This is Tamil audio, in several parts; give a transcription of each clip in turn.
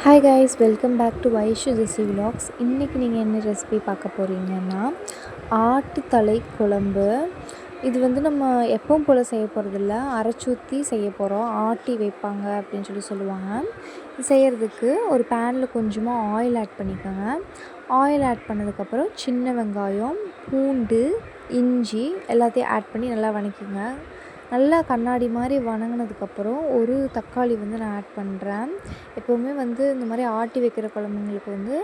Hi guys, welcome back to Vaishu Jesi vlogs. இன்றைக்கி நீங்கள் என்ன ரெசிபி பார்க்க போகிறீங்கன்னா, ஆட்டுத்தலை குழம்பு. இது வந்து நம்ம எப்பவும் போல் செய்ய போகிறதில்ல, அரைச்சூற்றி செய்ய போகிறோம். ஆட்டி வைப்பாங்க அப்படின்னு சொல்லுவாங்க. இது செய்கிறதுக்கு ஒரு பேனில் கொஞ்சமாக ஆயில் ஆட் பண்ணிக்கோங்க. ஆயில் ஆட் பண்ணதுக்கப்புறம் சின்ன வெங்காயம், பூண்டு, இஞ்சி எல்லாத்தையும் ஆட் பண்ணி நல்லா வதக்கிங்க. நல்லா கண்ணாடி மாதிரி வதங்கினதுக்கப்புறம் ஒரு தக்காளி வந்து நான் ஆட் பண்ணுறேன். எப்போவுமே வந்து இந்த மாதிரி ஆட்டி வைக்கிற குழம்புங்களுக்கு வந்து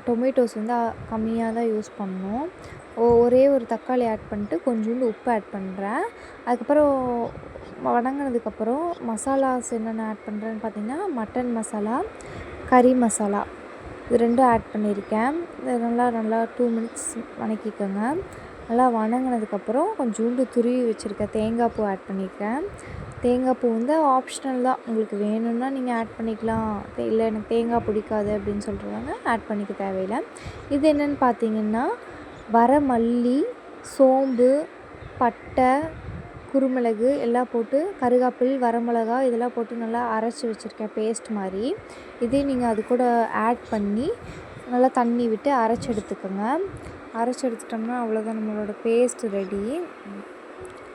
டொமேட்டோஸ் வந்து கம்மியாக தான் யூஸ் பண்ணணும். ஒரே ஒரு தக்காளி ஆட் பண்ணிட்டு கொஞ்சோண்டு உப்பு ஆட் பண்ணுறேன். அதுக்கப்புறம் வதங்கினதுக்கப்புறம் மசாலாஸ் என்னென்ன ஆட் பண்ணுறேன்னு பார்த்திங்கன்னா, மட்டன் மசாலா, கறி மசாலா இது ரெண்டும் ஆட் பண்ணியிருக்கேன். இது நல்லா 2 மினிட்ஸ் வதக்கிக்கோங்க. நல்லா வதங்கினதுக்கப்புறம் கொஞ்சோண்டு துருவி வச்சுருக்க தேங்காய் பூ ஆட் பண்ணியிருக்கேன். தேங்காய் பூ வந்து ஆப்ஷனல் தான், உங்களுக்கு வேணும்னா நீங்கள் ஆட் பண்ணிக்கலாம். இல்லை எனக்கு தேங்காய் பிடிக்காது அப்படின்னு சொல்கிறவங்க ஆட் பண்ணிக்க தேவையில்லை. இது என்னென்னு பார்த்தீங்கன்னா, வரமல்லி, சோம்பு, பட்டை, குருமிளகு எல்லாம் போட்டு, கருகாப்பில், வரமிளகா இதெல்லாம் போட்டு நல்லா அரைச்சி வச்சுருக்கேன் பேஸ்ட் மாதிரி. இதே நீங்கள் அது கூட ஆட் பண்ணி நல்லா தண்ணி விட்டு அரைச்சி எடுத்துக்கோங்க. அரைச்சி எடுத்துட்டோம்னா அவ்வளோதான், நம்மளோட பேஸ்ட் ரெடி.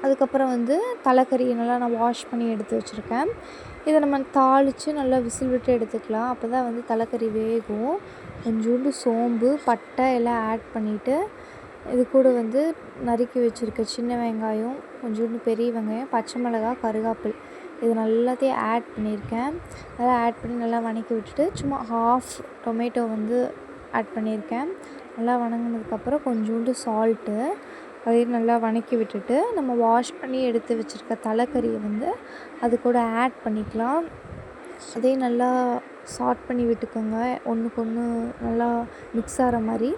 அதுக்கப்புறம் வந்து தலைக்கறியை நல்லா நான் வாஷ் பண்ணி எடுத்து வச்சுருக்கேன். இதை நம்ம தாளித்து நல்லா விசில் விட்டு எடுத்துக்கலாம். அப்போ தான் வந்து தலைக்கறி வேகும். கொஞ்சோண்டு சோம்பு, பட்டை எல்லாம் ஆட் பண்ணிவிட்டு, இது கூட வந்து நறுக்கி வச்சுருக்க சின்ன வெங்காயம், கொஞ்சோண்டு பெரிய வெங்காயம், பச்சை மிளகாய், கருகாப்பில் இது எல்லாத்தையும் ஆட் பண்ணியிருக்கேன். அதெல்லாம் ஆட் பண்ணி நல்லா வதக்கி விட்டுட்டு சும்மா ஹாஃப் டொமேட்டோ வந்து ஆட் பண்ணியிருக்கேன். நல்லா வதங்கினதுக்கப்புறம் கொஞ்சோண்டு சால்ட்டு அதையும் நல்லா வதக்கி விட்டுட்டு, நம்ம வாஷ் பண்ணி எடுத்து வச்சுருக்க தலைக்கறியை வந்து அது கூட ஆட் பண்ணிக்கலாம். அதையும் நல்லா சாட் பண்ணி விட்டுக்கோங்க. ஒன்றுக்கு ஒன்று நல்லா மிக்ஸ் ஆகிற மாதிரி.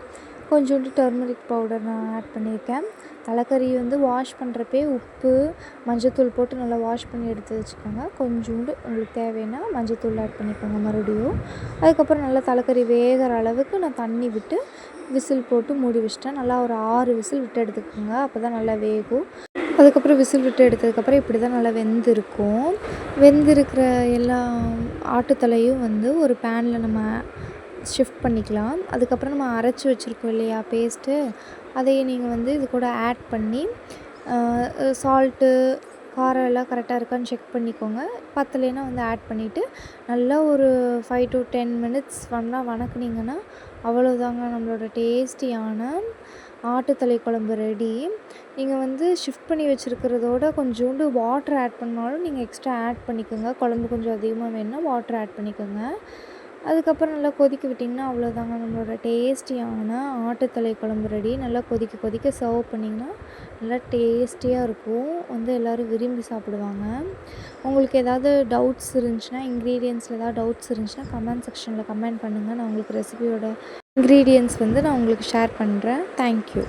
கொஞ்சோண்டு டர்மரிக் பவுடர் நான் ஆட் பண்ணியிருக்கேன். தலைக்கறி வந்து வாஷ் பண்ணுறப்பே உப்பு, மஞ்சத்தூள் போட்டு நல்லா வாஷ் பண்ணி எடுத்து வச்சுக்கோங்க. கொஞ்சோண்டு உங்களுக்கு தேவைன்னா மஞ்சத்தூள் ஆட் பண்ணிக்கோங்க மறுபடியும். அதுக்கப்புறம் நல்லா தலைக்கறி வேகிற அளவுக்கு நான் தண்ணி விட்டு விசில் போட்டு மூடி வச்சிட்டேன். நல்லா ஒரு 6 விசில் விட்டு எடுத்துக்கோங்க. அப்போ தான் நல்லா வேகும். அதுக்கப்புறம் விசில் விட்டு எடுத்ததுக்கப்புறம் இப்படி தான் நல்லா வெந்திருக்கும். வெந்திருக்கிற எல்லா ஆட்டுத்தலையும் வந்து ஒரு பேனில் நம்ம ஷிஃப்ட் பண்ணிக்கலாம். அதுக்கப்புறம் நம்ம அரைச்சி வச்சுருக்கோம் இல்லையா பேஸ்ட்டு, அதையும் நீங்கள் வந்து இது கூட ஆட் பண்ணி சால்ட்டு, காரம் எல்லாம் கரெக்டாக இருக்கான்னு செக் பண்ணிக்கோங்க. பத்தலைன்னா வந்து ஆட் பண்ணிவிட்டு நல்லா ஒரு 5 to 10 மினிட்ஸ் வதக்குனிங்கன்னா அவ்வளோதாங்க, நம்மளோட டேஸ்டியான ஆட்டுத்தலை குழம்பு ரெடி. நீங்கள் வந்து ஷிஃப்ட் பண்ணி வச்சுருக்கிறதோட கொஞ்சோண்டு வாட்டர் ஆட் பண்ணாலும் நீங்கள் எக்ஸ்ட்ரா ஆட் பண்ணிக்கோங்க. குழம்பு கொஞ்சம் அதிகமாக வேணும்னா வாட்டர் ஆட் பண்ணிக்கோங்க. அதுக்கப்புறம் நல்லா கொதிக்க விட்டிங்கன்னா அவ்வளோதாங்க, நம்மளோட டேஸ்டியான ஆட்டுத்தலை குழம்பு ரெடி. நல்லா கொதிக்க சர்வ் பண்ணிங்கன்னா நல்லா டேஸ்டியாக இருக்கும். வந்து எல்லோரும் விரும்பி சாப்பிடுவாங்க. உங்களுக்கு ஏதாவது டவுட்ஸ் இருந்துச்சுன்னா, இன்க்ரீடியன்ஸில் ஏதாவது டவுட்ஸ் இருந்துச்சுன்னா கமெண்ட் செக்ஷனில் கமெண்ட் பண்ணுங்கள். நான் உங்களுக்கு ரெசிபியோட இன்க்ரீடியன்ட்ஸ் வந்து நான் உங்களுக்கு ஷேர் பண்ணுறேன். தேங்க்யூ.